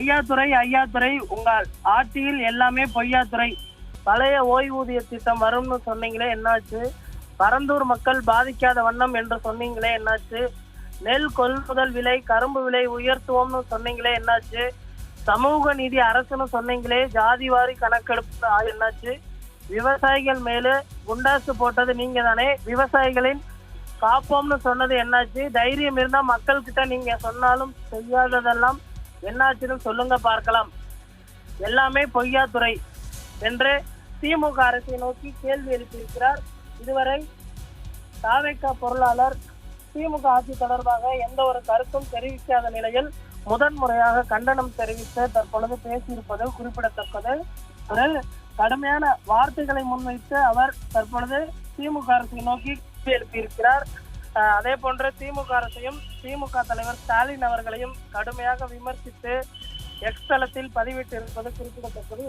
ஐயாத்துறை ஐயாத்துறை உங்கள் ஆட்சியில் எல்லாமே பொய்யாத்துறை. பழைய ஓய்வூதிய திட்டம் வரும்னு சொன்னீங்களே என்னாச்சு? பரந்தூர் மக்கள் பாதிக்காத வண்ணம் என்று சொன்னீங்களே என்னாச்சு? நெல் கொள்முதல் விலை கரும்பு விலை உயர்த்துவோம்னு சொன்னீங்களே என்னாச்சு? சமூக நீதி அரசுன்னு சொன்னீங்களே ஜாதிவாரி கணக்கெடுப்பு என்னாச்சு? விவசாயிகள் மேலே குண்டாசு போட்டது நீங்க தானே, விவசாயிகளின் காப்போம்னு சொன்னது என்னாச்சு? தைரியம் இருந்தா மக்கள் கிட்ட நீங்க சொன்னாலும் செய்யாததெல்லாம் என்னாச்சுன்னு சொல்லுங்க பார்க்கலாம். எல்லாமே பொய்யாத்துறை என்று திமுக அரசை நோக்கி கேள்வி எழுப்பியிருக்கிறார். இதுவரை தாவேகா பொருளாளர் திமுக ஆட்சி தொடர்பாக எந்த ஒரு கருத்தும் தெரிவிக்காத நிலையில் முதன்முறையாக கண்டனம் தெரிவித்து தற்பொழுது பேசியிருப்பது குறிப்பிடத்தக்கது. ஒரு கடுமையான வார்த்தைகளை முன்வைத்து அவர் தற்பொழுது திமுக அரசை நோக்கி கேள்வி எழுப்பியிருக்கிறார். அதே போன்று திமுக அரசையும் திமுக தலைவர் ஸ்டாலின் அவர்களையும் கடுமையாக விமர்சித்து எக்ஸ் தளத்தில் பதிவிட்டு இருப்பது குறிப்பிடத்தக்கது.